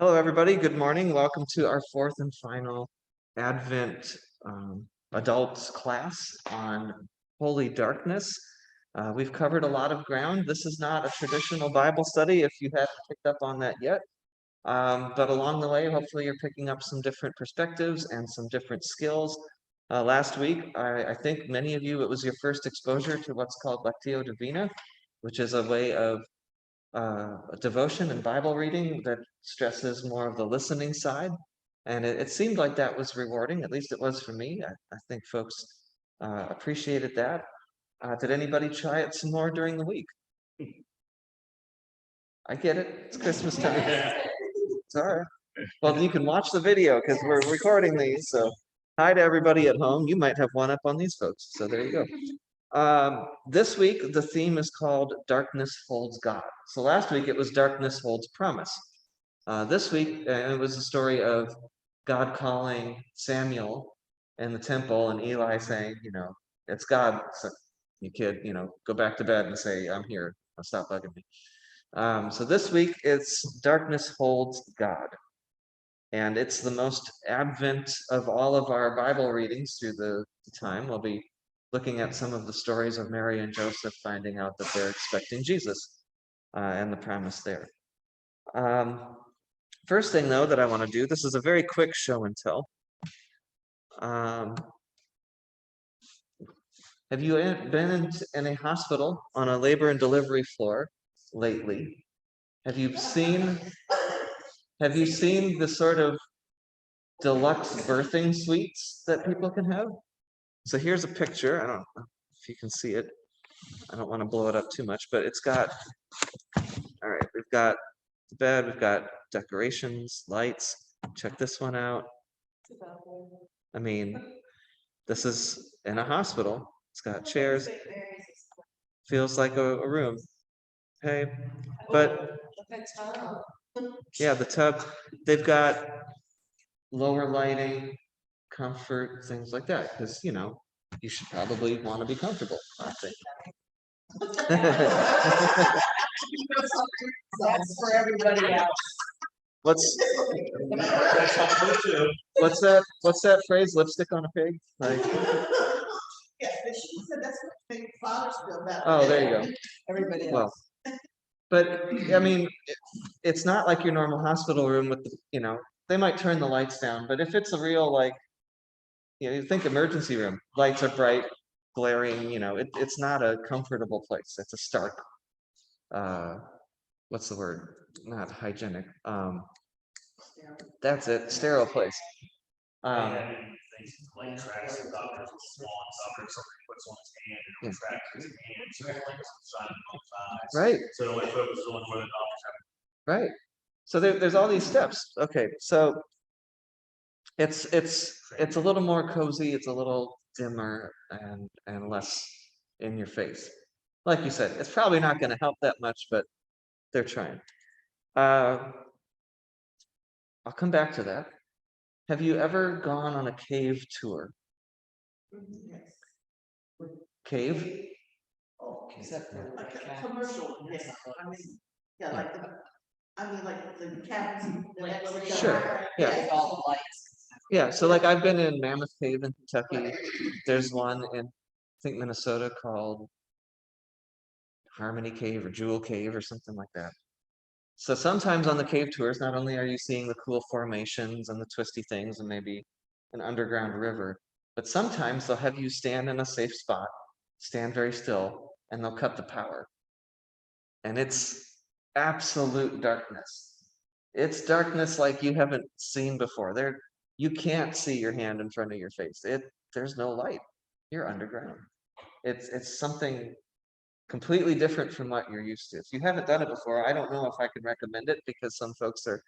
Hello, everybody. Good morning. Welcome to our fourth and final Advent adults class on Holy Darkness. We've covered a lot of ground. This is not a traditional Bible study if you haven't picked up on that yet. But along the way, hopefully you're picking up some different perspectives and some different skills. Last week, I think many of you, it was your first exposure to what's called Lectio Divina, which is a way of a devotion and Bible reading that stresses more of the listening side. And it seemed like that was rewarding, at least it was for me. I think folks appreciated that. Did anybody try it some more during the week? I get it. It's Christmas time. It's all right. Well, you can watch the video because we're recording these. So hi to everybody at home. You might have one up on these folks. So there you go. This week, the theme is called Darkness Holds God. So last week it was Darkness Holds Promise. This week, it was the story of God calling Samuel in the temple and Eli saying, it's God, so you kid, go back to bed and say, I'm here, stop bugging me. So this week it's Darkness Holds God. And it's the most Advent of all of our Bible readings through the time. We'll be looking at some of the stories of Mary and Joseph finding out that they're expecting Jesus and the promise there. First thing, though, that I want to do, this is a very quick show and tell. Have you been in a hospital on a labor and delivery floor lately? Have you seen the sort of deluxe birthing suites that people can have? So here's a picture. I don't know if you can see it. I don't want to blow it up too much, but it's got, all right, we've got the bed, we've got decorations, lights. Check this one out. I mean, this is in a hospital. It's got chairs. Feels like a room. Hey, but yeah, the tub, they've got lower lighting, comfort, things like that, because, you should probably want to be comfortable, I think. That's for everybody else. What's that phrase? Lipstick on a pig? Like, Yeah, but she said that's what make fathers feel better. oh, there you go. Everybody else. Well, but I mean, it's not like your normal hospital room with the, they might turn the lights down, but if it's a real, like, you think emergency room, lights are bright, glaring, it's not a comfortable place. It's a stark, what's the word? Not hygienic. That's it, sterile place. Like tracks the doctor's small doctor, somebody puts on his hand and it'll track his hand, so it's like sign both eyes. Right. So it only focuses on where the doctors have. Right. So there's all these steps. Okay, so it's a little more cozy, it's a little dimmer and less in your face. Like you said, it's probably not going to help that much, but they're trying. I'll come back to that. Have you ever gone on a cave tour? Yes. Cave? Oh, except for like a commercial, yes, I mean, yeah, like the cabins. Sure, yeah. With all the lights. Yeah, so like I've been in Mammoth Cave in Kentucky. There's one in, I think, Minnesota called Harmony Cave or Jewel Cave or something like that. So sometimes on the cave tours, not only are you seeing the cool formations and the twisty things and maybe an underground river, but sometimes they'll have you stand in a safe spot, stand very still, and they'll cut the power. And it's absolute darkness. It's darkness like you haven't seen before. You can't see your hand in front of your face. There's no light. You're underground. It's something completely different from what you're used to. If you haven't done it before, I don't know if I can recommend it because some folks are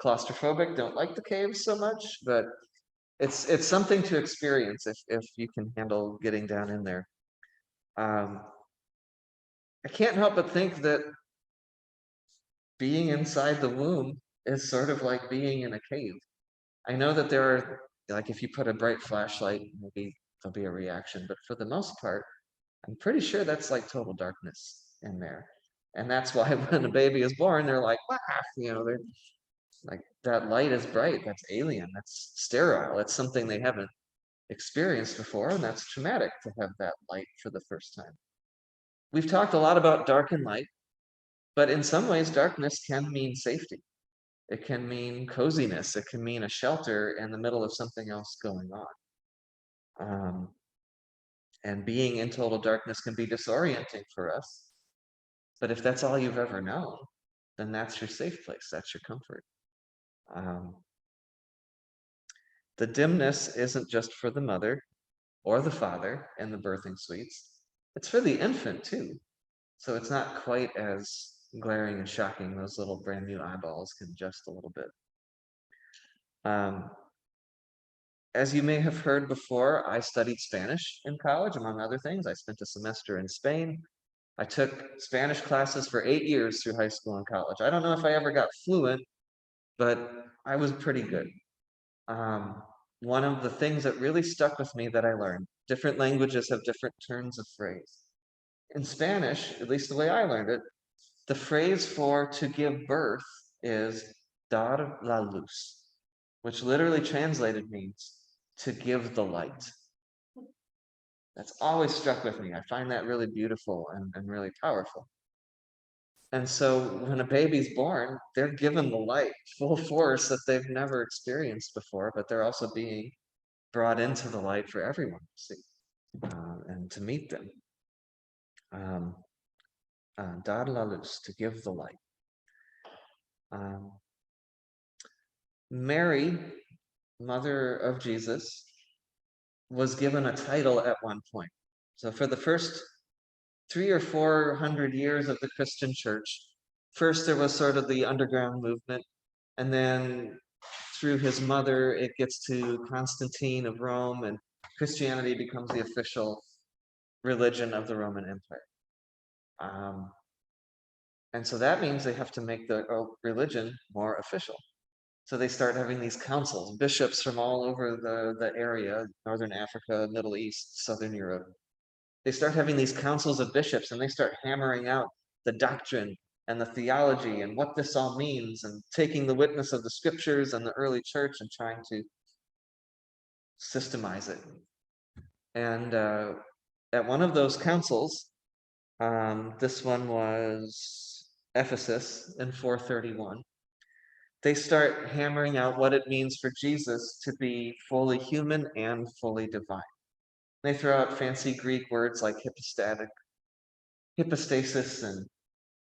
claustrophobic, don't like the caves so much, but it's something to experience if you can handle getting down in there. I can't help but think that being inside the womb is sort of like being in a cave. I know that there are, like, if you put a bright flashlight, maybe there'll be a reaction, but for the most part, I'm pretty sure that's like total darkness in there. And that's why when a baby is born, they're like, wow, Like that light is bright, that's alien, that's sterile, that's something they haven't experienced before, and that's traumatic to have that light for the first time. We've talked a lot about dark and light, but in some ways, darkness can mean safety. It can mean coziness. It can mean a shelter in the middle of something else going on. And being in total darkness can be disorienting for us. But if that's all you've ever known, then that's your safe place. That's your comfort. The dimness isn't just for the mother or the father in the birthing suites. It's for the infant too. So it's not quite as glaring and shocking. Those little brand new eyeballs can adjust a little bit. As you may have heard before, I studied Spanish in college, among other things. I spent a semester in Spain. I took Spanish classes for 8 years through high school and college. I don't know if I ever got fluent, but I was pretty good. One of the things that really stuck with me that I learned, different languages have different turns of phrase. In Spanish, at least the way I learned it, the phrase for to give birth is dar la luz, which literally translated means to give the light. That's always struck with me. I find that really beautiful and really powerful. And so when a baby's born, they're given the light, full force that they've never experienced before, but they're also being brought into the light for everyone to see and to meet them. Dar la luz, to give the light. Mary, mother of Jesus, was given a title at one point. So for the first 300 or 400 years of the Christian church, first there was sort of the underground movement, and then through his mother, it gets to Constantine of Rome, and Christianity becomes the official religion of the Roman Empire. And so that means they have to make the religion more official. So they start having these councils, bishops from all over the area, Northern Africa, Middle East, Southern Europe. They start having these councils of bishops, and they start hammering out the doctrine and the theology and what this all means, and taking the witness of the scriptures and the early church and trying to systemize it. And at one of those councils, this one was Ephesus in 431, they start hammering out what it means for Jesus to be fully human and fully divine. They throw out fancy Greek words like hypostasis and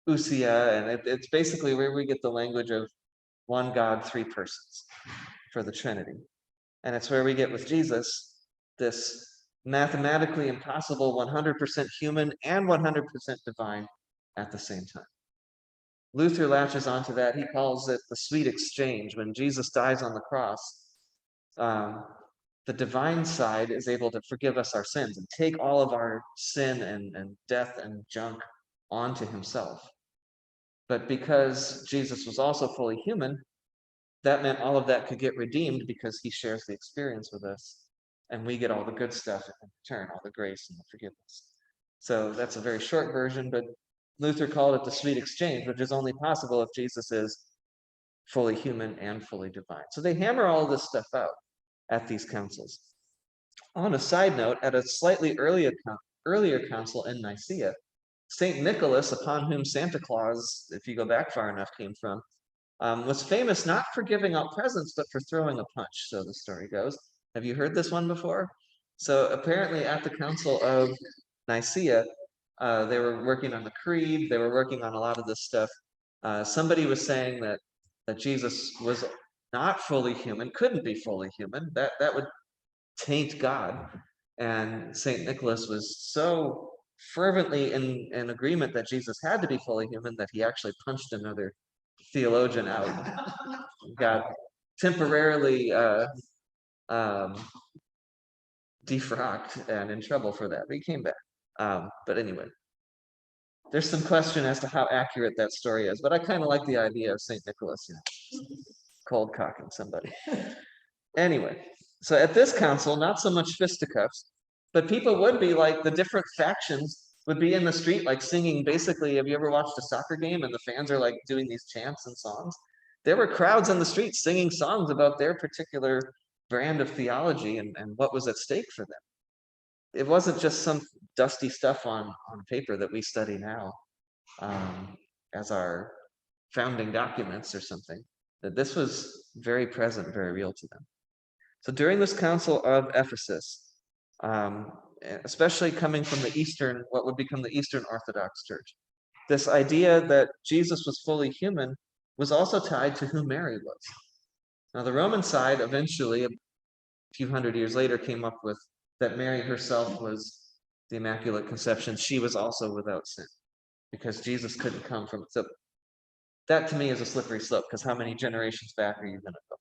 ousia, and it's basically where we get the language of one God, three persons for the Trinity. And it's where we get with Jesus this mathematically impossible 100% human and 100% divine at the same time. Luther latches onto that. He calls it the sweet exchange. When Jesus dies on the cross, the divine side is able to forgive us our sins and take all of our sin and death and junk onto himself. But because Jesus was also fully human, that meant all of that could get redeemed because he shares the experience with us, and we get all the good stuff in return, all the grace and the forgiveness. So that's a very short version, but Luther called it the sweet exchange, which is only possible if Jesus is fully human and fully divine. So they hammer all of this stuff out at these councils. On a side note, at a slightly earlier council in Nicaea, St. Nicholas, upon whom Santa Claus, if you go back far enough, came from, was famous not for giving out presents, but for throwing a punch, so the story goes. Have you heard this one before? So apparently at the Council of Nicaea, they were working on the creed, they were working on a lot of this stuff. Somebody was saying that Jesus was not fully human, couldn't be fully human, that would taint God. And St. Nicholas was so fervently in agreement that Jesus had to be fully human that he actually punched another theologian out. Got temporarily defrocked and in trouble for that. But he came back. But anyway, there's some question as to how accurate that story is, but I kind of like the idea of St. Nicholas, cold cocking somebody. Anyway, so at this council, not so much fisticuffs, but people would be like, the different factions would be in the street, like singing, basically, have you ever watched a soccer game and the fans are like doing these chants and songs? there were crowds on the streets singing songs about their particular brand of theology and what was at stake for them. It wasn't just some dusty stuff on paper that we study now as our founding documents or something, that this was very present, very real to them. So during this Council of Ephesus, especially coming from the Eastern, what would become the Eastern Orthodox Church, this idea that Jesus was fully human was also tied to who Mary was. Now, the Roman side eventually, a few hundred years later, came up with that Mary herself was the Immaculate Conception. She was also without sin because Jesus couldn't come from it. So that to me is a slippery slope, because how many generations back are you going to go?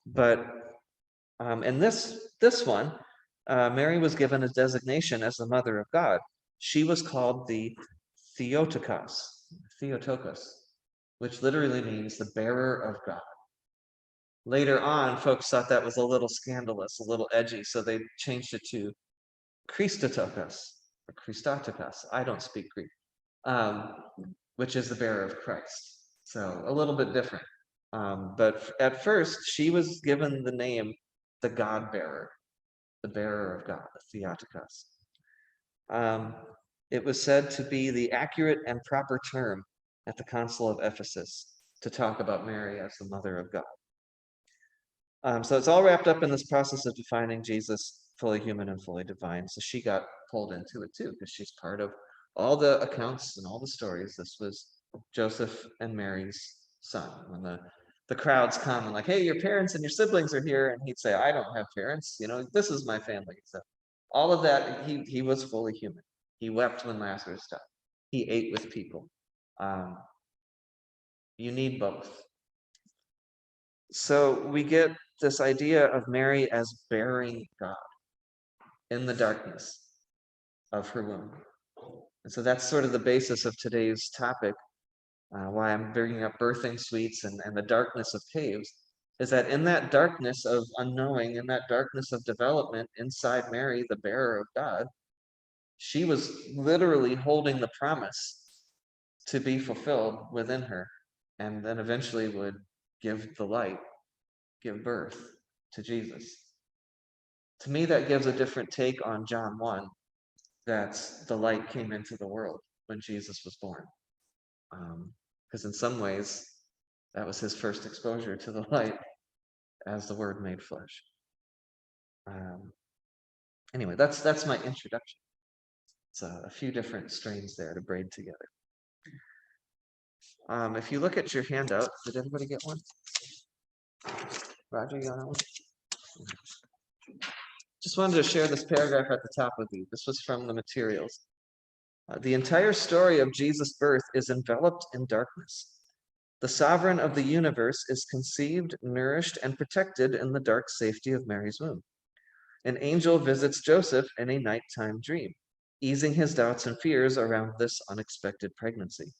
But in this one, Mary was given a designation as the Mother of God. She was called the Theotokos, which literally means the bearer of God. Later on, folks thought that was a little scandalous, a little edgy, so they changed it to Christotokos, or Christotokos. I don't speak Greek, which is the bearer of Christ. So a little bit different. But at first, she was given the name the God bearer, the bearer of God, the Theotokos. It was said to be the accurate and proper term at the Council of Ephesus to talk about Mary as the Mother of God. So it's all wrapped up in this process of defining Jesus fully human and fully divine. So she got pulled into it too, because she's part of all the accounts and all the stories. This was Joseph and Mary's son. When the crowds come and like, hey, your parents and your siblings are here, and he'd say, I don't have parents. This is my family. So all of that, he was fully human. He wept when Lazarus died. He ate with people. You need both. So we get this idea of Mary as bearing God in the darkness of her womb. And so that's sort of the basis of today's topic, why I'm bringing up birthing suites and the darkness of caves, is that in that darkness of unknowing, in that darkness of development inside Mary, the bearer of God, she was literally holding the promise to be fulfilled within her, and then eventually would give the light, give birth to Jesus. To me, that gives a different take on John 1, that the light came into the world when Jesus was born. Because in some ways, that was his first exposure to the light as the Word made flesh. Anyway, that's my introduction. It's a few different strains there to braid together. If you look at your handout, did everybody get one? Roger, you got one? Just wanted to share this paragraph at the top with you. This was from the materials. The entire story of Jesus' birth is enveloped in darkness. The sovereign of the universe is conceived, nourished, and protected in the dark safety of Mary's womb. An angel visits Joseph in a nighttime dream, easing his doubts and fears around this unexpected pregnancy.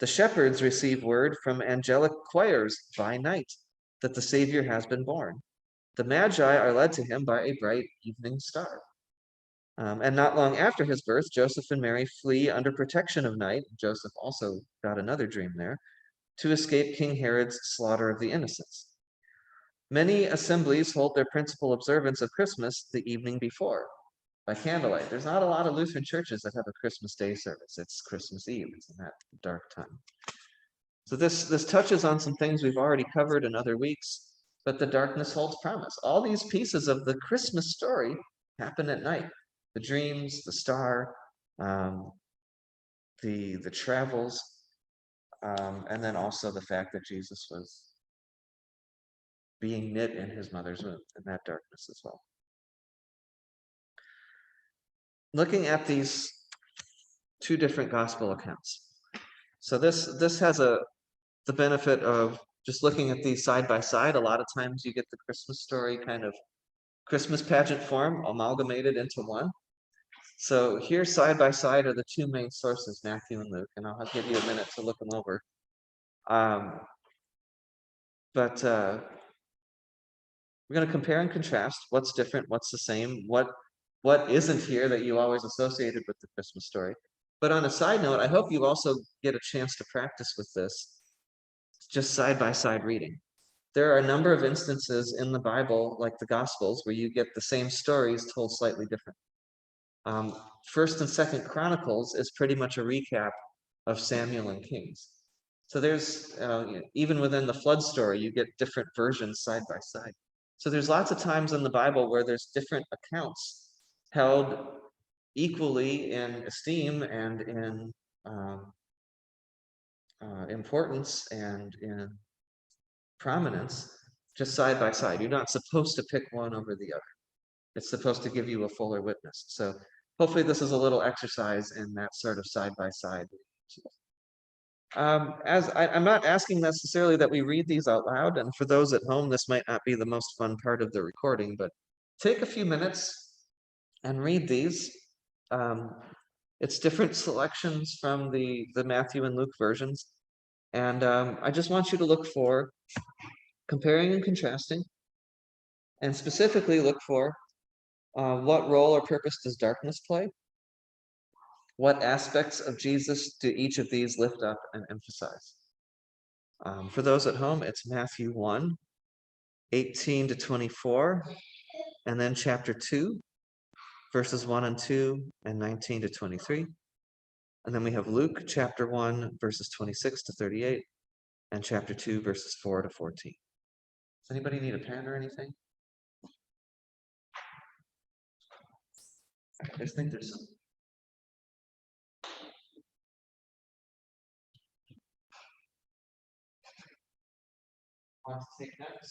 The shepherds receive word from angelic choirs by night that the Savior has been born. The Magi are led to him by a bright evening star. And not long after his birth, Joseph and Mary flee under protection of night. Joseph also got another dream there, to escape King Herod's slaughter of the innocents. Many assemblies hold their principal observance of Christmas the evening before, by candlelight. There's not a lot of Lutheran churches that have a Christmas Day service. It's Christmas Eve. It's in that dark time. So this touches on some things we've already covered in other weeks, but the darkness holds promise. All these pieces of the Christmas story happen at night. The dreams, the star, the travels, and then also the fact that Jesus was being knit in his mother's womb in that darkness as well. Looking at these two different gospel accounts. So this has the benefit of just looking at these side by side. A lot of times you get the Christmas story kind of Christmas pageant form amalgamated into one. So here side by side are the two main sources, Matthew and Luke, and I'll give you a minute to look them over. But we're going to compare and contrast what's different, what's the same, what isn't here that you always associated with the Christmas story. But on a side note, I hope you also get a chance to practice with this, just side by side reading. There are a number of instances in the Bible, like the Gospels, where you get the same stories told slightly different. First and Second Chronicles is pretty much a recap of Samuel and Kings. So there's, even within the flood story, you get different versions side by side. So there's lots of times in the Bible where there's different accounts held equally in esteem and in importance and in prominence, just side by side. You're not supposed to pick one over the other. It's supposed to give you a fuller witness. So hopefully this is a little exercise in that sort of side by side. I'm not asking necessarily that we read these out loud, and for those at home, this might not be the most fun part of the recording, but take a few minutes and read these. It's different selections from the Matthew and Luke versions. And I just want you to look for comparing and contrasting, and specifically look for what role or purpose does darkness play? What aspects of Jesus do each of these lift up and emphasize? For those at home, it's Matthew 1, 18 to 24, and then chapter 2, verses 1 and 2, and 19 to 23. And then we have Luke chapter 1, verses 26 to 38, and chapter 2, verses 4 to 14. Does anybody need a pen or anything? I just think there's some. Want to take notes?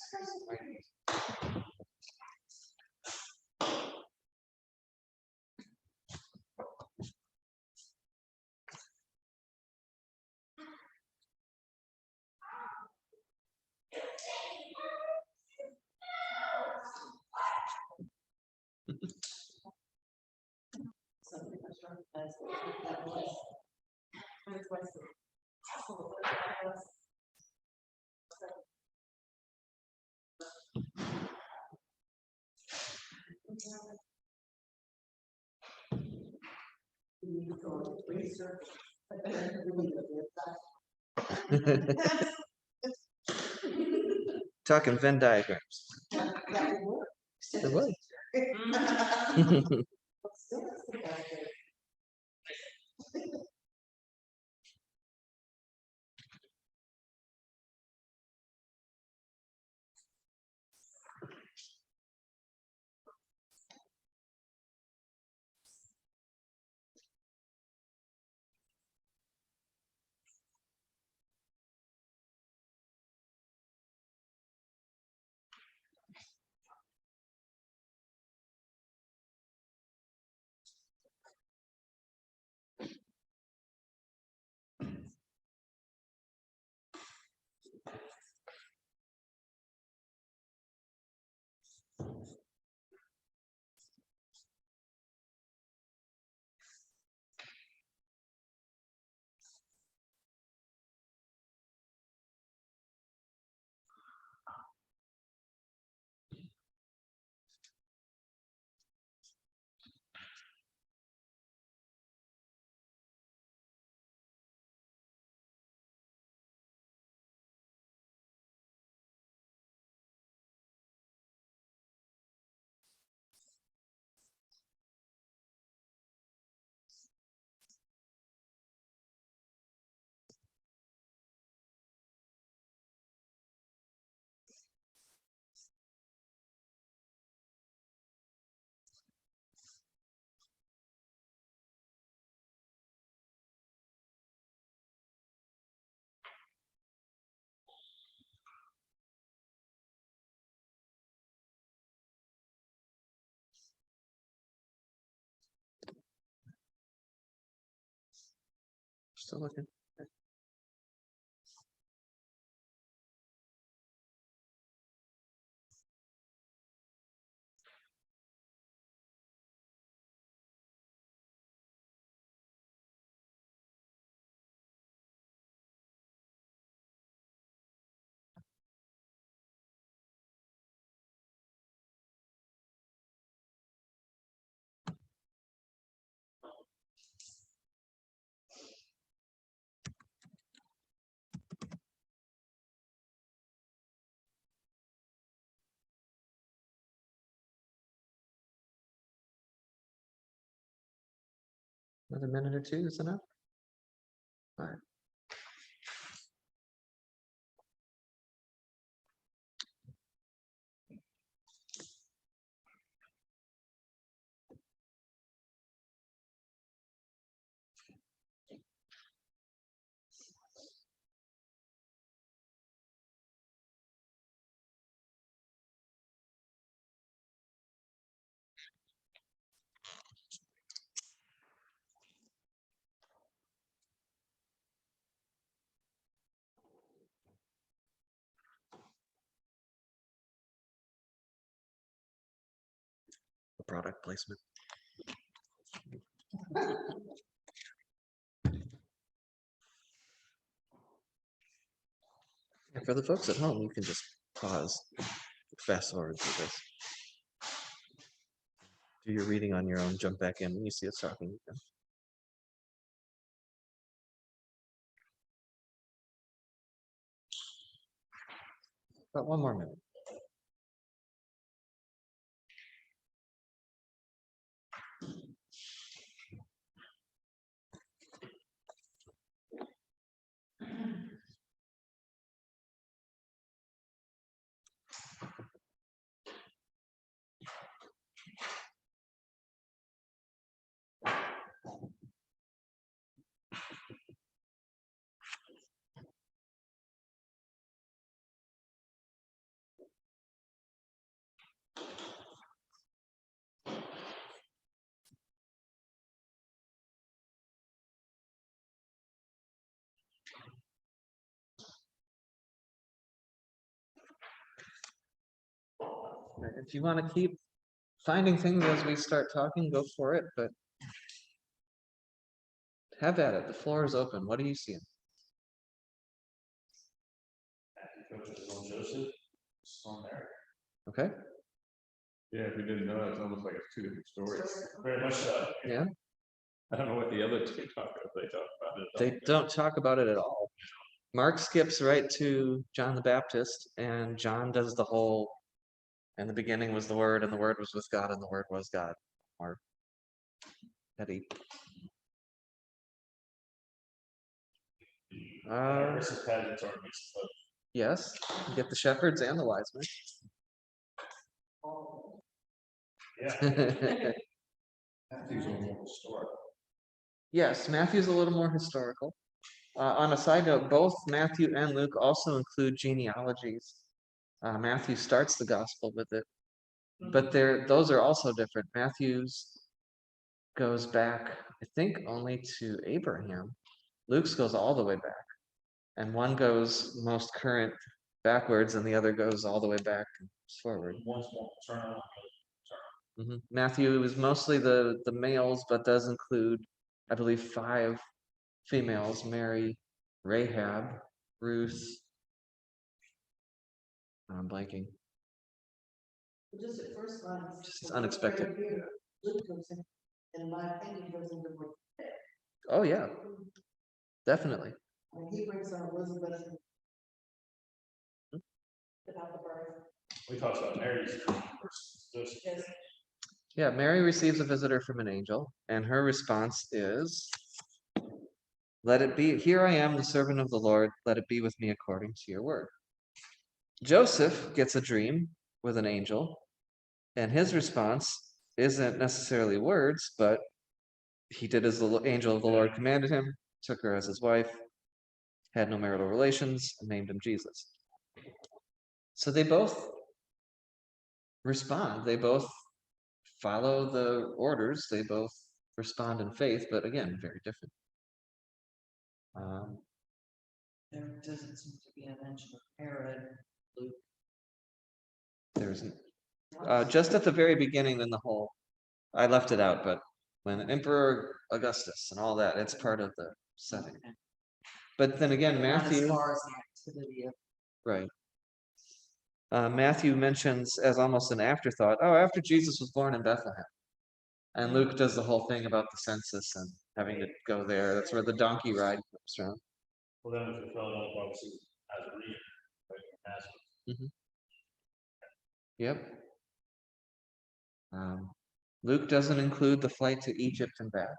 Talking Venn diagrams. It would. Still looking. Another minute or two is enough. All right. The product placement. And for the folks at home, you can just pause, fast forward through this. Do your reading on your own, jump back in when you see us talking again. About one more minute. If you want to keep finding things as we start talking, go for it, but have at it. The floor is open. What are you seeing? Joseph, on there. Okay. Yeah, if you didn't know, it's almost like it's two different stories. Very much so. Yeah. I don't know what the other two talk about. They talk about it. They don't talk about it at all. Mark skips right to John the Baptist, and John does the whole, in the beginning was the Word, and the Word was with God, and the Word was God. Or Eddie. Versus peasants are mixed up. Yes, you get the shepherds and the wise Yeah. men. Matthew's a little more historical. Yes, Matthew's a little more historical. On a side note, both Matthew and Luke also include genealogies. Matthew starts the gospel with it, but those are also different. Matthew's goes back, I think, only to Abraham. Luke's goes all the way back, and one goes most current backwards, and the other goes all the way back and forward. One's more paternal. Matthew is mostly the males, but does include, I believe, 5 females: Mary, Rahab, Ruth. I'm blanking. Just at first glance. Just unexpected. Luke goes in, in my opinion, goes into more. Oh yeah, definitely. And he brings on Elizabeth. About the birth. We talked about Mary's versus Joseph. Yes. Yeah, Mary receives a visitor from an angel, and her response is, "Let it be, here I am, the servant of the Lord, let it be with me according to your word." Joseph gets a dream with an angel, and his response isn't necessarily words, but he did as the angel of the Lord commanded him, took her as his wife, had no marital relations, and named him Jesus. So they both respond. They both follow the orders. They both respond in faith, but again, very different. There doesn't seem to be a mention of Herod, Luke. There isn't. Just at the very beginning in the whole, I left it out, but when Emperor Augustus and all that, it's part of the setting. But then again, Matthew. As far as the activity of. Right. Matthew mentions as almost an afterthought, oh, after Jesus was born in Bethlehem. And Luke does the whole thing about the census and having to go there. That's where the donkey ride comes from. Well, then we fulfill all prophecies as a reader. As Yep. Luke doesn't include the flight to Egypt and back.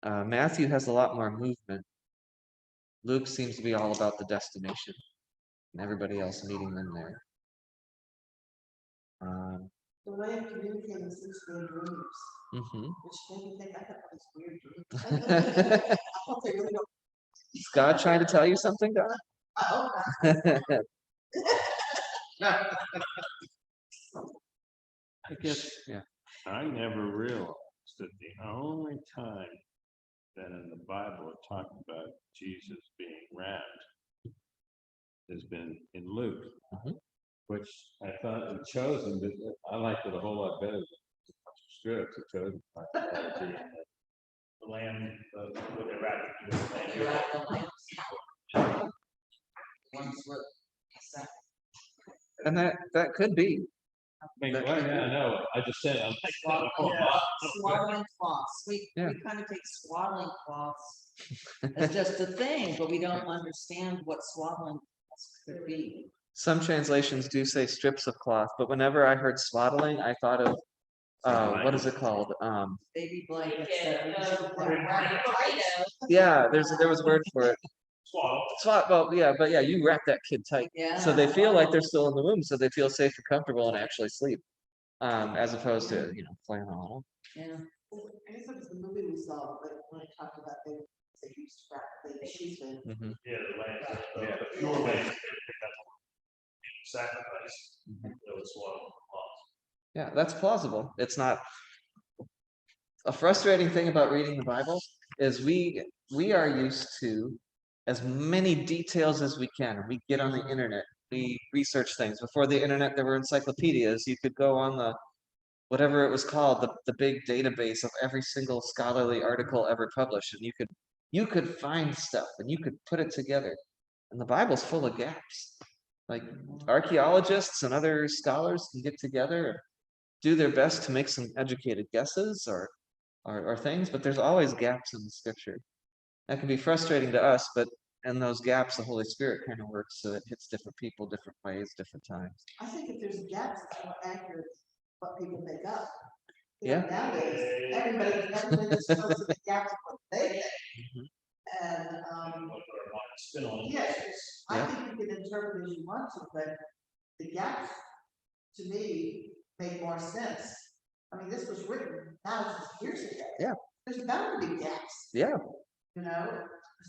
Matthew has a lot more movement. Luke seems to be all about the destination and everybody else meeting them there. The way of communicating seems to be in dreams, Mhm. which made me think I have all these weird dreams. I hope they really don't. Is God trying to tell you something, Don? I hope not. I guess, yeah. I never realized that the only time that in the Bible it talked about Jesus being wrapped has been in Luke, Mhm. which I thought the Chosen, but I liked it a whole lot better than the script. The Chosen talked about it being The lamb, with the rat. And that could be. I mean, That well, could yeah, I be. know. I just said, I'm like, Swaddling cloths, we Yeah. kind of take swaddling cloths as just a thing, but we don't understand what swaddling cloths could be. Some translations do say strips of cloth, but whenever I heard swaddling, I thought of what is it called? Baby blankets that we Yeah, just wrap. Yeah, there was a word for it. Swallow. Well, yeah, but yeah, you wrap that kid tight, so Yeah, they feel like they're still in the womb, so they feel safe and comfortable and actually sleep, as opposed to flannel. yeah. I guess it was the movie we saw, but when it talked about they used to wrap the sheets in. Mhm. Yeah, the lamb, Yeah. the pure lamb, that's sacrifice, Mhm. it was swallowed. Yeah, that's plausible. It's not. A frustrating thing about reading the Bible is we are used to as many details as we can. We get on the internet, we research things. Before the internet, there were encyclopedias. You could go on the whatever it was called, the big database of every single scholarly article ever published, and you could find stuff and you could put it together. And the Bible's full of gaps. Like archaeologists and other scholars can get together and do their best to make some educated guesses or things, but there's always gaps in the scripture. That can be frustrating to us, but in those gaps, the Holy Spirit kind of works so it hits different people, different ways, different times. I think if there's gaps, it's more accurate what people make up. Yeah. Nowadays, everybody just fills in the gaps of what they think. Mhm. And, Spin on. yes, I Yeah. think you can interpret as you want to, but the gaps, to me, make more sense. I mean, this was written thousands of years ago. Yeah. There's bound to be gaps, Yeah.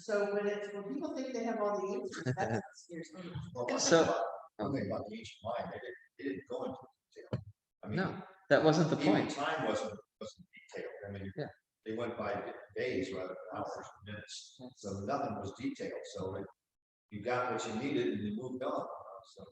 So when people think they have all the answers, that's what scares me. So One thing about the ancient mind, they didn't go into detail. I mean, no, that wasn't the even point. time wasn't detailed. I mean, Yeah. they went by days rather than hours and minutes, so nothing was detailed. So you got what you needed and you moved on. So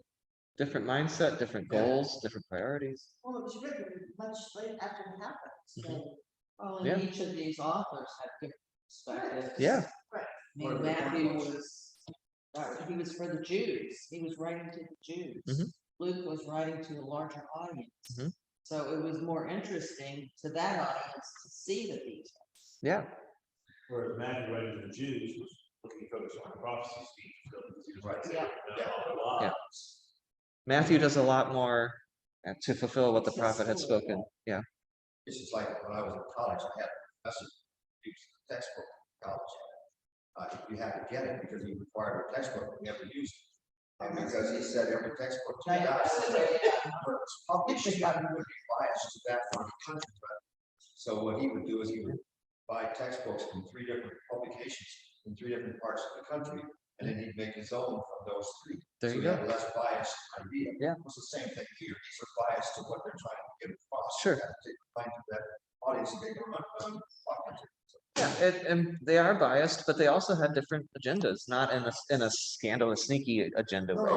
Different mindset, different Yeah. goals, different priorities. Well, it was written much late after it happened, so. Well, and Yeah. each of these authors had different perspectives. Yeah. I mean, Matthew he was for the Jews, he was writing to the Jews. Mhm. Luke was writing to a larger audience. Mhm. So it was more interesting to that audience to see the details. Yeah. Whereas Matthew writing to the Jews was looking focused on prophecy speech. Because he was Right. considered all the Yeah. lives. Matthew does a lot more to fulfill what the prophet had spoken. Yeah. this is like when I was in college, I had a professor who used the textbook in college. You had to get it because he required a textbook, we never used it. And because he said every textbook you got was published, got to be biased to that one country. So what he would do is he would buy textbooks from 3 different publications in 3 different parts of the country, and then he'd make his own from those 3. There So you you have go. a less biased idea. Yeah. It's the same thing here. These are biased to what they're trying to get across. Sure. You have to find that audience that they can run. Yeah, and they are biased, but they also had different agendas, not in a scandalous, sneaky agenda way.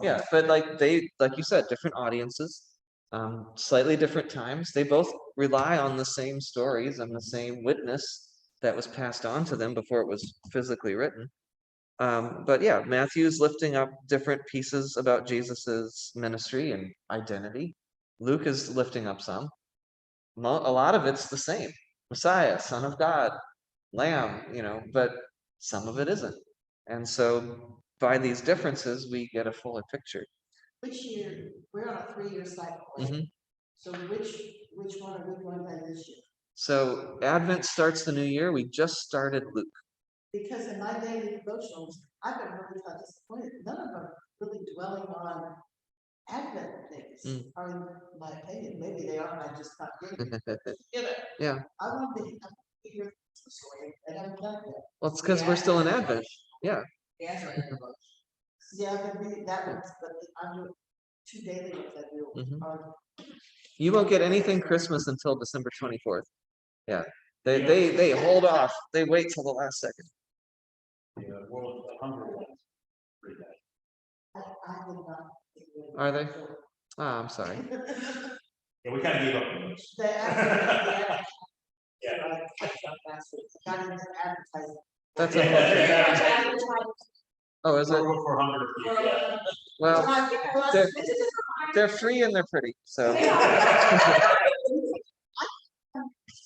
Yeah, but like you said, different audiences, slightly different times. They both rely on the same stories and the same witness that was passed on to them before it was physically written. But yeah, Matthew's lifting up different pieces about Jesus's ministry and identity. Luke is lifting up some. A lot of it's the same. Messiah, Son of God, Lamb, but some of it isn't. And so by these differences, we get a fuller picture. Which year, we're on a 3-year cycle, right? Mhm. So which one are we going by this year? So Advent starts the new year. We just started Luke. Because in my daily devotionals, I've been really kind of disappointed, none of them are really dwelling on Advent things. Mm. Or in my opinion, maybe they are, and I just not getting it. You know, Yeah, I want to hear the story, and I'm not there. well, it's because we're still in Advent. Yeah, Yes, right. Yeah, but that one's, but I'm doing 2 daily ones I do. Mhm. are- you won't get anything Christmas until December 24th. Yeah, they hold off. They wait till the last second. The world, the hunger one. Pretty bad. I did not. Are they? Ah, I'm sorry. Yeah, we kind of gave up on those. They actually, Yeah. got into advertising. That's Yeah. a oh, is it? For hunger. Yeah. Well, they're free and they're pretty. So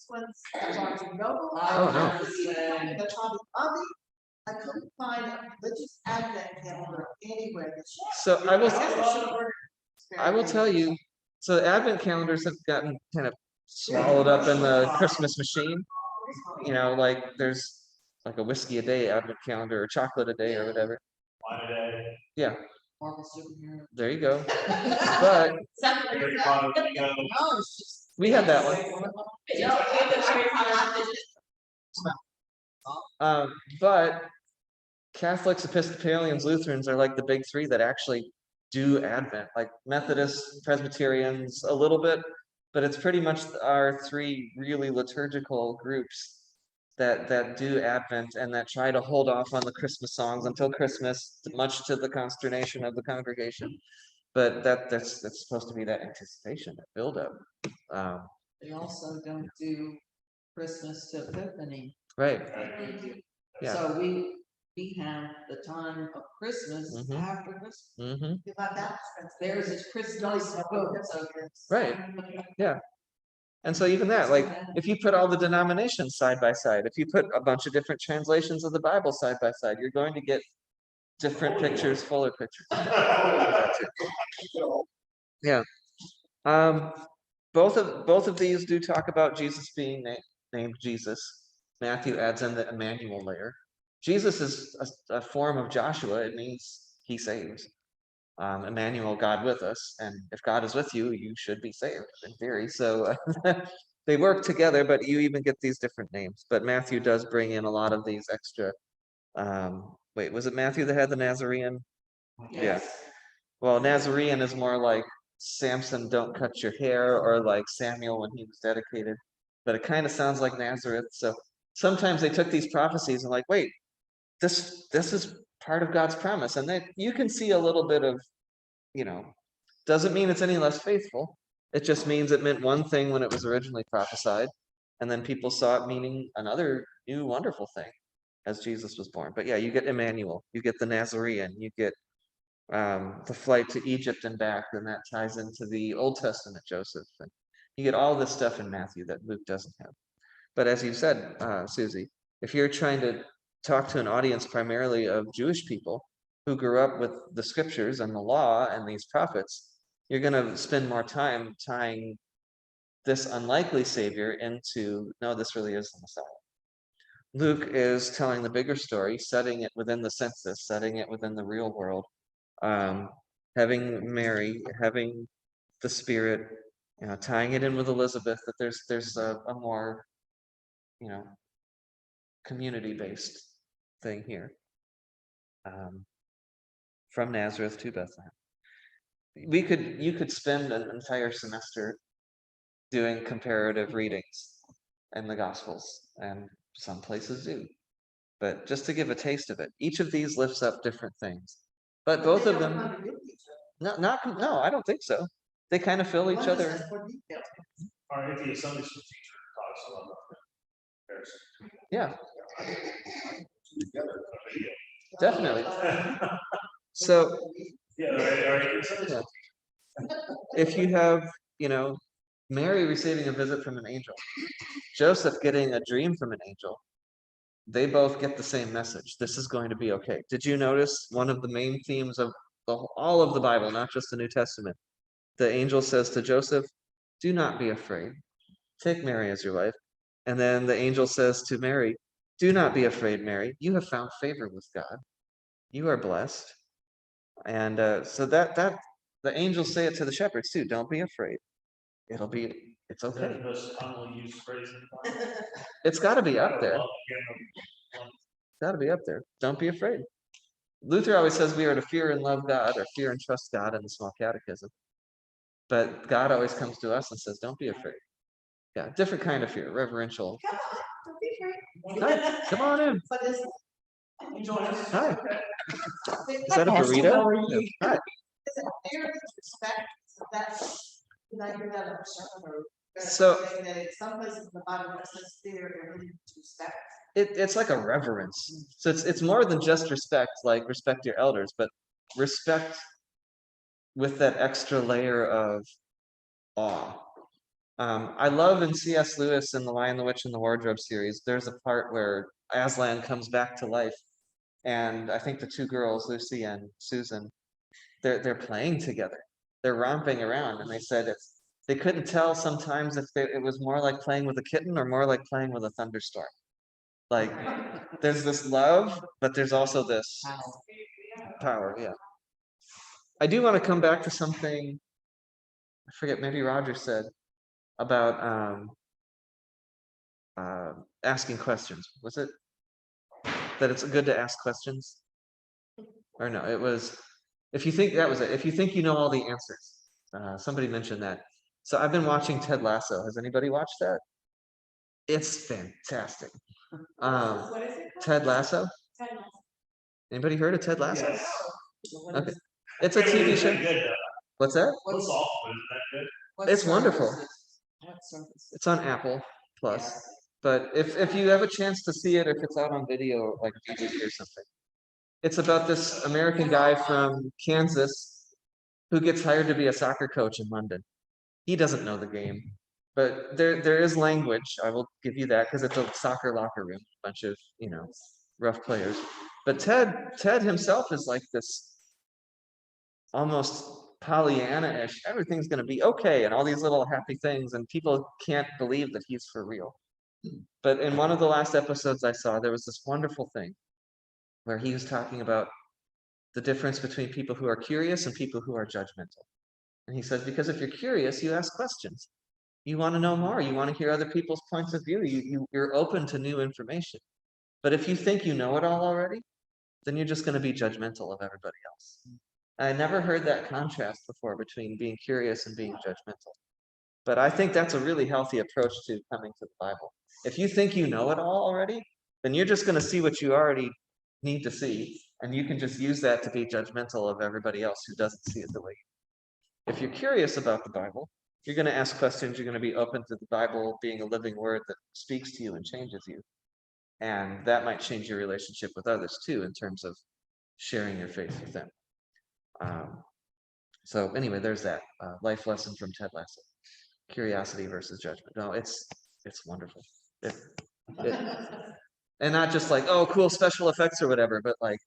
Ones at Barnes and Noble. Oh, no. The Hobby Lobby. I couldn't find a religious advent calendar anywhere. So I will- guess I should've ordered I will tell you. So Advent calendars have gotten kind of swallowed up in the Christmas machine. You know, like there's like a whiskey a day Advent calendar or chocolate a day or whatever. Wine a day. Yeah, Marvel superhero. there you go. But Harry Potter, we go. No, it's just. we had that one. But Catholics, Episcopalians, Lutherans are like the big three that actually do Advent, like Methodists, Presbyterians, a little bit, but it's pretty much our three really liturgical groups that do Advent and that try to hold off on the Christmas songs until Christmas, much to the consternation of the congregation. But that's supposed to be that anticipation, that buildup. They also don't do Christmas to Epiphany. Right. Yeah. So we have the time of Christmas Mhm. after Christmas. Mm-hmm. About that. There's this Christmas. boom, so- Right. And so even that, like, if you put all the denominations side by side, if you put a bunch of different translations of the Bible side by side, you're going to get different pictures, fuller pictures. Yeah. Both of these do talk about Jesus being named Jesus. Matthew adds in the Emmanuel layer. Jesus is a form of Joshua. It means he saves. Emmanuel, God with us, and if God is with you, you should be saved in theory. So they work together, but you even get these different names. But Matthew does bring in a lot of these extra. Wait, was it Matthew that had the Nazarene? Yeah. Well, Nazarene is more like Samson, don't cut your hair, or like Samuel when he was dedicated. But it kind of sounds like Nazareth. So sometimes they took these prophecies and like, wait, this is part of God's promise, and that you can see a little bit of, doesn't mean it's any less faithful. It just means it meant one thing when it was originally prophesied, and then people saw it meaning another new wonderful thing as Jesus was born. But yeah, you get Emmanuel, you get the Nazarene, you get the flight to Egypt and back, and that ties into the Old Testament Joseph, and you get all this stuff in Matthew that Luke doesn't have. But as you said, Susie, if you're trying to talk to an audience primarily of Jewish people who grew up with the scriptures and the law and these prophets, you're going to spend more time tying this unlikely savior into, no, this really is the Messiah. Luke is telling the bigger story, setting it within the census, setting it within the real world, having Mary, having the Spirit, tying it in with Elizabeth, that there's a more, community-based thing here. From Nazareth to Bethlehem. You could spend an entire semester doing comparative readings in the Gospels, and some places do. But just to give a taste of it, each of these lifts up different things. But both of them, no, I don't think so. They kind of fill each other. Our atheist Sunday school teacher taught us a lot about comparison. Yeah, Together. definitely. So Yeah, our atheist Sunday Yeah. school. if you have, Mary receiving a visit from an angel, Joseph getting a dream from an angel, they both get the same message. This is going to be okay. Did you notice one of the main themes of all of the Bible, not just the New Testament? The angel says to Joseph, do not be afraid. Take Mary as your wife, And then the angel says to Mary, "Do not be afraid, Mary. You have found favor with God. You are blessed." And so that the angels say it to the shepherds too. Don't be afraid. It's Is that okay. the most commonly used phrase in the Bible? It's got to be up I there. love hearing them. Got to be up there. Don't be afraid. Luther always says we are to fear and love God, or fear and trust God in the small catechism. But God always comes to us and says, "Don't be afraid." Yeah, different kind of fear, reverential. Come on, don't be afraid. Hi, come on in. But it's. You join us. Hi. Okay. Is that a burrito? Yeah. Hi. Is it fear and respect? So that's, did I hear that on a sermon or? So- That in some places in the Bible it says fear and really respect. It's like a reverence. So it's more than just respect, like respect your elders, but respect with that extra layer of awe. I love in C.S. Lewis in The Lion, the Witch, and the Wardrobe series, there's a part where Aslan comes back to life, and I think the two girls, Lucy and Susan, they're playing together. They're romping around, and they said they couldn't tell sometimes if it was more like playing with a kitten or more like playing with a thunderstorm. Like there's this love, but there's also this Wow. power. Yeah. I do want to come back to something. I forget. Maybe Roger said about asking questions. Was it that it's good to ask questions? Or no, it was if you think that was it. If you think you know all the answers, somebody mentioned that. So I've been watching Ted Lasso. Has anybody watched that? It's fantastic. What is it called? Ted Lasso. Ted Lasso. Anybody heard of Ted Lasso? Yes. Okay, it's a TV It's show. pretty good, though. What's that? What's awful, isn't that good? What It's wonderful. services? What services? It's on Apple Plus. But if you have a chance to see it, if it's out on video, like DVD or something, it's about this American guy from Kansas who gets hired to be a soccer coach in London. He doesn't know the game, but there is language. I will give you that because it's a soccer locker room, a bunch of rough players. But Ted himself is like this almost Pollyanna-ish. Everything's going to be okay, and all these little happy things, and people can't believe that he's for real. But in one of the last episodes I saw, there was this wonderful thing where he was talking about the difference between people who are curious and people who are judgmental. And he says, because if you're curious, you ask questions. You want to know more. You want to hear other people's points of view. You're open to new information. But if you think you know it all already, then you're just going to be judgmental of everybody else. I never heard that contrast before between being curious and being judgmental. But I think that's a really healthy approach to coming to the Bible. If you think you know it all already, then you're just going to see what you already need to see, and you can just use that to be judgmental of everybody else who doesn't see it the way you do. If you're curious about the Bible, you're going to ask questions, you're going to be open to the Bible being a living word that speaks to you and changes you. And that might change your relationship with others too, in terms of sharing your faith with them. So anyway, there's that life lesson from Ted Lasso. Curiosity versus judgment. No, it's wonderful. And not just like, oh, cool special effects or whatever, but like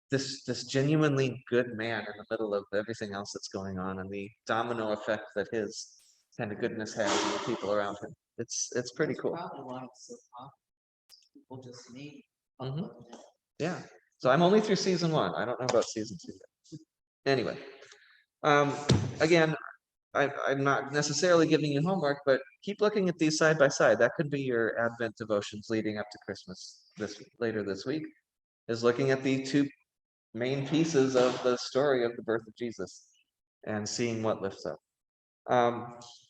this genuinely good man in the middle of everything else that's going on, and the domino effect that his kind of goodness has on the people around him. It's pretty That's cool. Probably why it's so popular. People just need. Mhm. Yeah. So I'm only through season 1. I don't know about season 2 yet. Anyway, again, I'm not necessarily giving you homework, but keep looking at these side by side. That could be your Advent devotions leading up to Christmas later this week, is looking at the 2 main pieces of the story of the birth of Jesus and seeing what lifts up.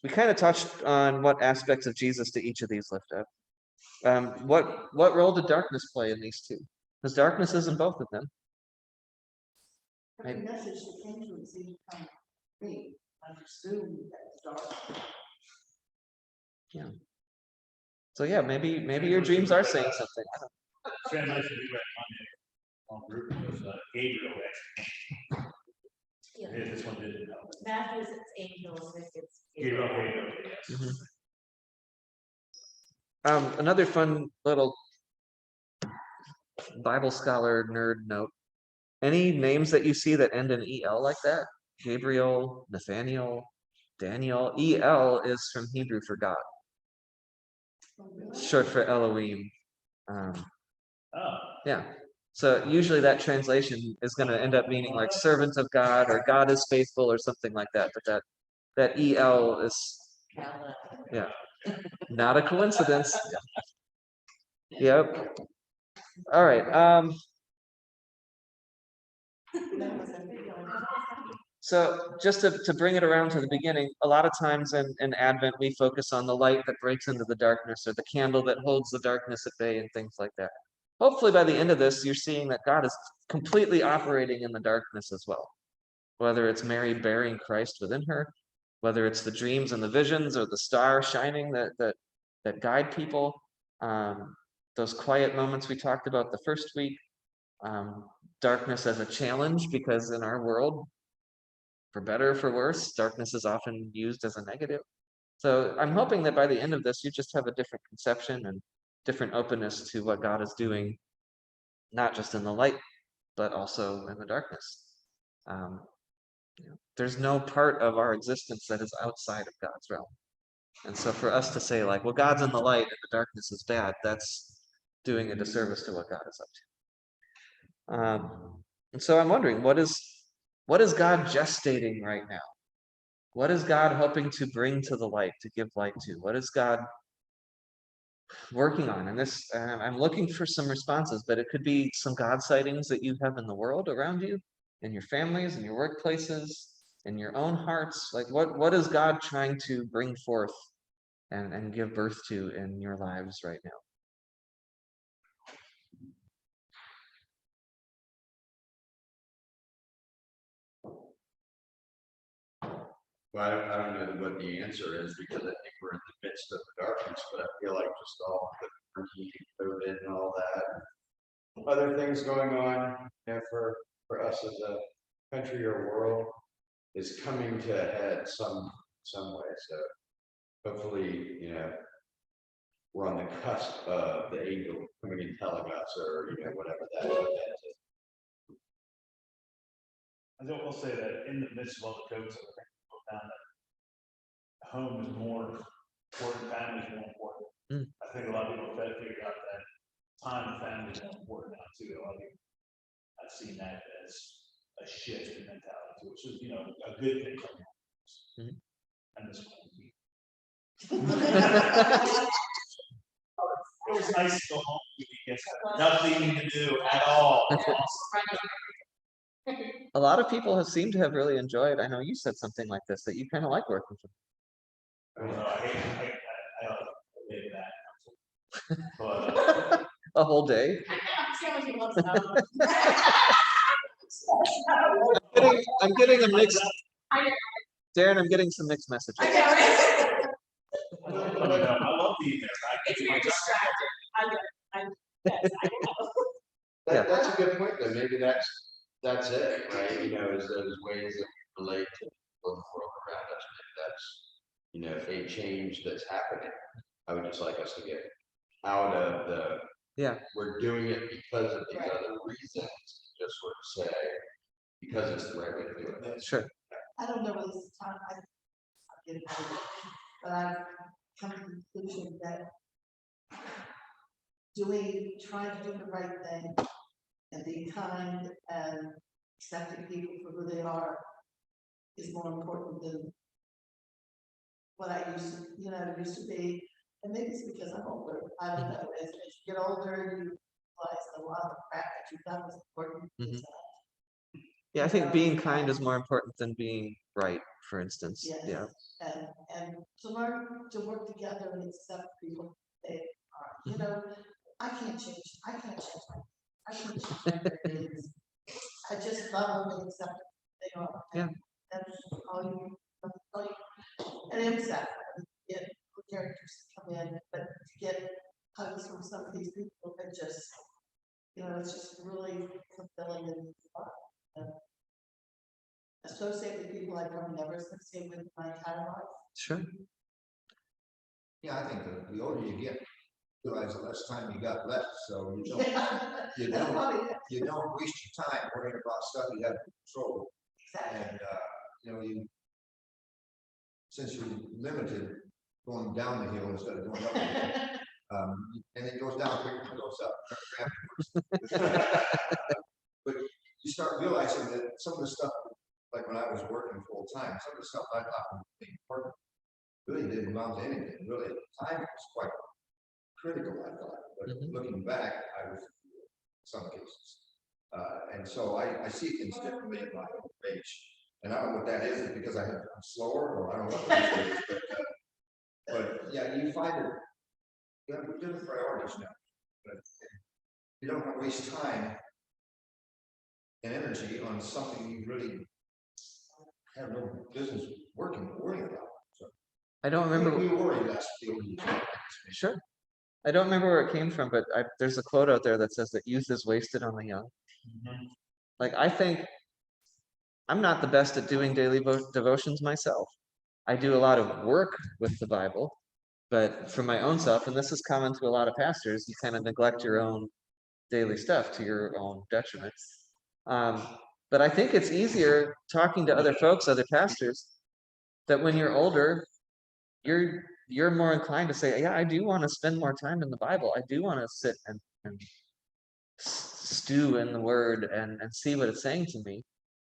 We kind of touched on what aspects of Jesus do each of these lift up. What role did darkness play in these 2? Because darkness is in both of them. Every message that came to it seemed to come to me, understood that it's dark. So yeah, maybe your dreams are saying something. I don't know. Translation we read on group was Gabriel actually. Yeah, this one didn't know. Matthew's it's angels, Nick it's. Gabriel, yes. Another fun little Bible scholar nerd note. Any names that you see that end in EL like that? Gabriel, Nathaniel, Daniel. EL is from Hebrew for God. short for Elohim. Oh, Yeah. So usually that translation is going to end up meaning like servant of God or God is faithful or something like that. But that EL is not a coincidence. Yep. All right. So just to bring it around to the beginning, a lot of times in Advent, we focus on the light that breaks into the darkness or the candle that holds the darkness at bay and things like that. Hopefully by the end of this, you're seeing that God is completely operating in the darkness as well. Whether it's Mary bearing Christ within her, whether it's the dreams and the visions or the star shining that guide people, those quiet moments we talked about the first week, darkness as a challenge, because in our world, for better or for worse, darkness is often used as a negative. So I'm hoping that by the end of this, you just have a different conception and different openness to what God is doing, not just in the light, but also in the darkness. There's no part of our existence that is outside of God's realm. And so for us to say like, well, God's in the light and the darkness is bad, that's doing a disservice to what God is up to. And so I'm wondering, what is God gestating right now? What is God hoping to bring to the light, to give light to? What is God working on? And this, I'm looking for some responses, but it could be some God sightings that you have in the world around you, in your families, in your workplaces, in your own hearts. Like what is God trying to bring forth and give birth to in your lives right now? Well, I don't know what the answer is because I think we're in the midst of the darkness, but I feel like just all the quarantine, COVID and all that, other things going on, for us as a country or world is coming to a head some way. So hopefully, we're on the cusp of the angel coming and telling us, or whatever that is. I will say that in the midst of all the COVID, I think people found that home is more important, family is more important. I think a lot of people have figured out that time with family is more important now too. A lot of people, I've seen that as a shift in mentality, which is, a good thing. And this quarantine. It was nice to go home. Nothing to do at all. A lot of people have seemed to have really enjoyed. I know you said something like this, that you kind of like working from. I hate that. But A whole day. I'm getting a mixed. Darren, I'm getting some mixed messages. I love being there. It's very distracting. That's a good point, though. Maybe that's it, right? Is those ways that we relate to the world around us. Maybe that's, a change that's happening. I would just like us to get out of we're doing it because of these other reasons, just sort of say, because it's the right way to do it. Sure. I don't know whether this is time, I'm getting older, but I've come to the conclusion that trying to do the right thing and being kind and accepting people for who they are is more important than what I used to be. And maybe it's because I'm older. I don't know. As you get older, you realize a lot of the crap that you've done is important. Yeah, I think being kind is more important than being right, for instance. Yes. Yeah. And to learn to work together and accept people they are. I can't change. I can't change my kids. I just love them and accept them. They are. Yeah. That's all you. And it's sad. Get characters come in, but to get hugs from some of these people that just, it's just really fulfilling and fun. Associate with people I probably never associate with my entire life. Sure. Yeah, I think the older you get, realize the less time you got left. So you don't waste your time worrying about stuff you have control. Exactly. And since you're limited, going down the hill instead of going up the hill, And it goes down quicker than it goes up. Grab it first. But you start realizing that some of the stuff, like when I was working full time, some of the stuff I thought was important really didn't amount to anything. Really, time was quite critical, I thought. But Mhm. looking back, I was in some cases. And so I see things differently at my age. And I don't know what that is, because I'm slower, or I don't know what that is, but yeah, you find that you have different priorities now. But you don't want to waste time and energy on something you really have no business worrying about. So I don't remember. we worry less. Sure. I don't remember where it came from, but there's a quote out there that says that youth is wasted on the young. Like, I think I'm not the best at doing daily devotions myself. I do a lot of work with the Bible, but for my own self, and this is common to a lot of pastors, you kind of neglect your own daily stuff to your own detriment. But I think it's easier talking to other folks, other pastors, that when you're older, you're more inclined to say, yeah, I do want to spend more time in the Bible. I do want to sit and stew in the word and see what it's saying to me.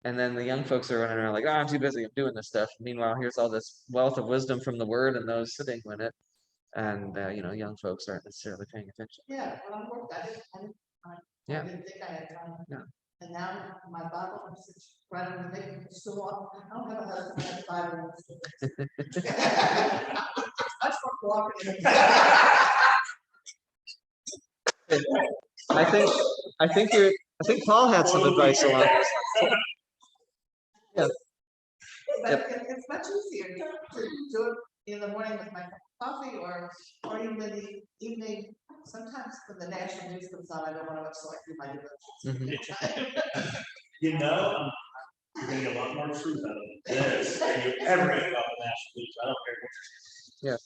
And then the young folks are running around like, oh, I'm too busy, I'm doing this stuff. Meanwhile, here's all this wealth of wisdom from the word and those sitting in it. And, young folks aren't necessarily paying attention. Yeah, when I worked, Yeah. I didn't think I had time. Yeah. And now my Bible, I'm sitting right on the thing, so long, I don't have a husband, I have 5 minutes. That's for cooperative. I think Paul had some advice along those lines. But it's much easier to do it in the morning with my coffee, or even in the evening. Sometimes when the national news comes on, I don't want to, so I do my devotions. You know, you're gonna get a lot more truth out of this than you ever get out of national news. I don't care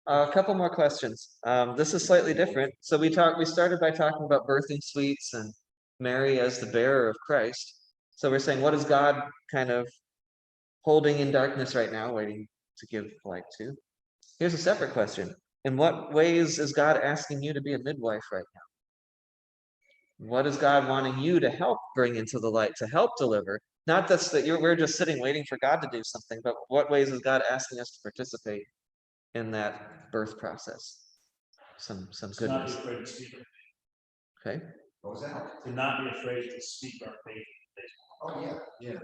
what. A couple more questions. This is slightly different. So we started by talking about birthing suites and Mary as the bearer of Christ. So we're saying, what is God kind of holding in darkness right now, waiting to give light to? Here's a separate question. In what ways is God asking you to be a midwife right now? What is God wanting you to help bring into the light, to help deliver? Not that we're just sitting waiting for God to do something, but what ways is God asking us to participate in that birth process? Some To not be goodness. afraid to speak. Okay. What was that? To not be afraid to speak our faith. Oh, yeah, yeah.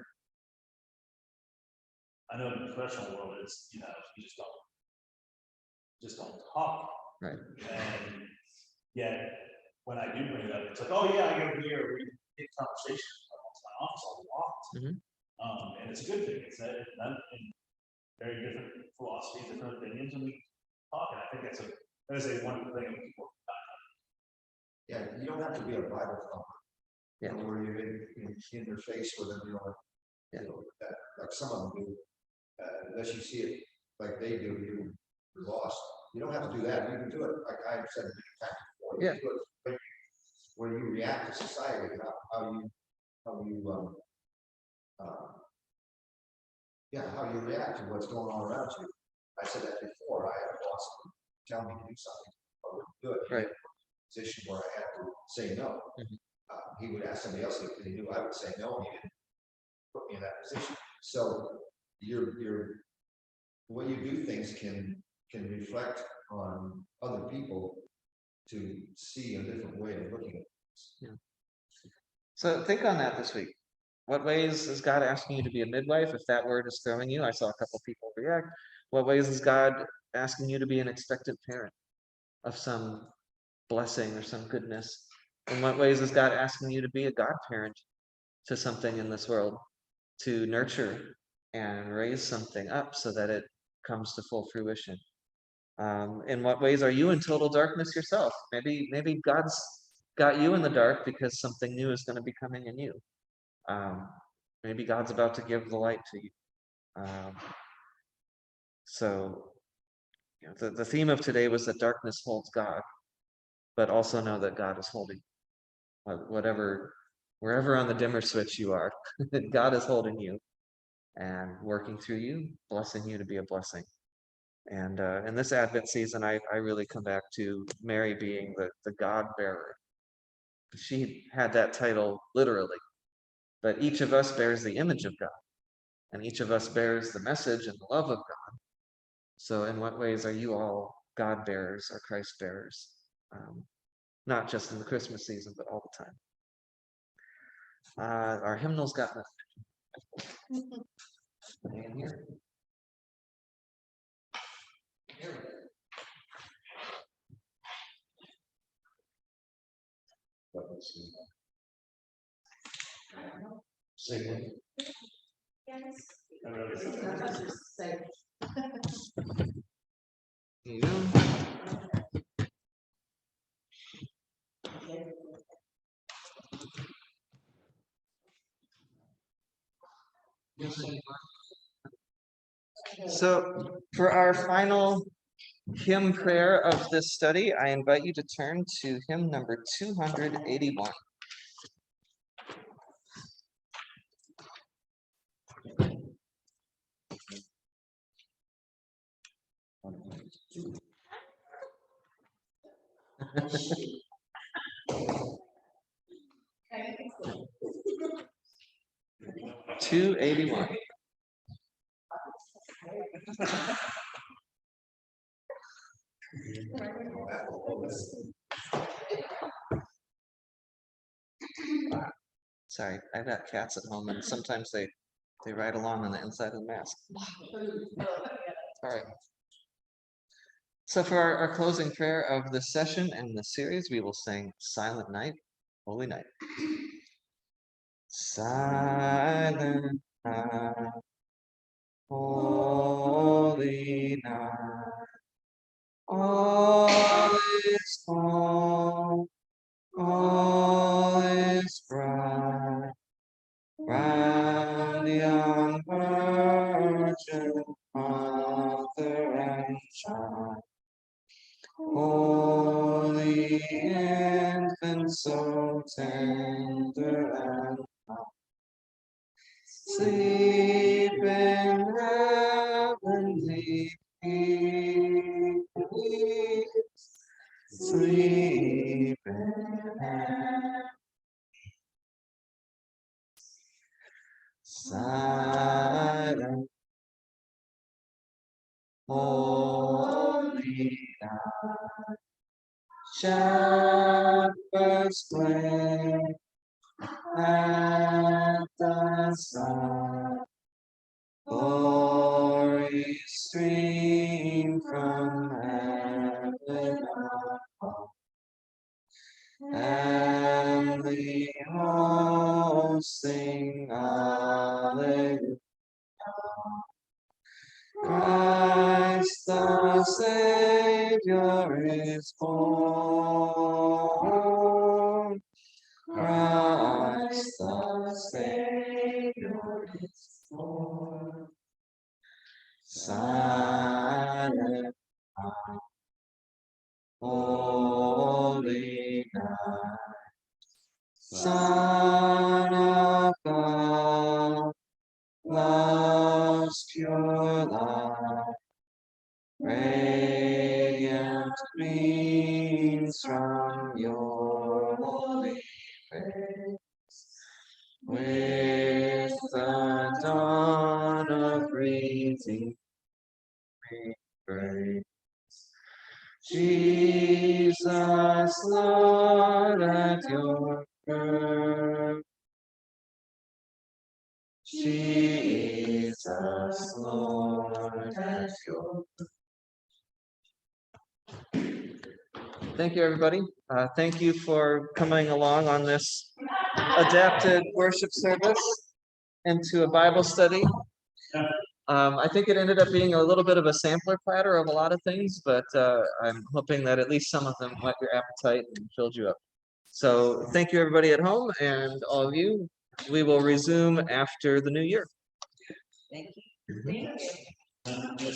I know in the professional world, it's, you just don't talk. Right. And yet, when I do bring it up, it's like, oh yeah, I go here, we get conversations about my office a lot. Mhm. And it's a good thing. It's that very different philosophies, different opinions, and we talk. And I think that is a wonderful thing. Yeah, you don't have to be a Bible thumper. Yeah. Where you're in your face with them, like some of them do. Unless you see it like they do, you're lost. You don't have to do that. You can do it like I've said many times before. You Yeah. do it when you react to society, how you react to what's going on around you. I said that before. I had a boss tell me to do something, I wouldn't do it. Right. Position where I had to say no. Mhm. He would ask somebody else if they knew. I would say no, and he didn't put me in that position. So the way you do things can reflect on other people to see a different way of looking at it. So think on that this week. What ways is God asking you to be a midwife? If that word is throwing you, I saw a couple people react. What ways is God asking you to be an expectant parent of some blessing or some goodness? In what ways is God asking you to be a godparent to something in this world, to nurture and raise something up so that it comes to full fruition? In what ways are you in total darkness yourself? Maybe God's got you in the dark because something new is going to be coming in you. Maybe God's about to give the light to you. So the theme of today was that darkness holds God, but also know that God is holding wherever on the dimmer switch you are, God is holding you and working through you, blessing you to be a blessing. And in this Advent season, I really come back to Mary being the God bearer. She had that title literally, but each of us bears the image of God, and each of us bears the message and the love of God. So in what ways are you all God bearers or Christ bearers? Not just in the Christmas season, but all the time. Our hymnal's got nothing. And here. Yes. Sometimes it's safe. Here you go. So for our final hymn prayer of this study, I invite you to turn to hymn number 281. Okay. 281. Sorry, I've got cats at home and sometimes they ride along on the inside of the mask. All right. So for our closing prayer of the session and the series, we will sing Silent Night, Holy Night. Silent night, holy night, all is calm, all is bright, round the young Virgin Mother and Child. Holy infant, so tender and mild, sleep in heavenly peace, sleep in heaven. Silent, holy night, shepherds play at the sun, glory stream from heaven above, and the hosts sing Alleluia. Christ the Savior is born. Christ the Savior is born. Silent night, holy night, Son of God, love's pure light, radiant beams from your holy face, with the dawn of redeeming grace. Jesus, Lord, at your birth. Jesus, Lord, at your birth. Thank you, everybody. Thank you for coming along on this adapted worship service into a Bible study. I think it ended up being a little bit of a sampler platter of a lot of things, but I'm hoping that at least some of them whet your appetite and filled you up. So thank you, everybody at home, and all of you. We will resume after the new year. Thank you. Thank you.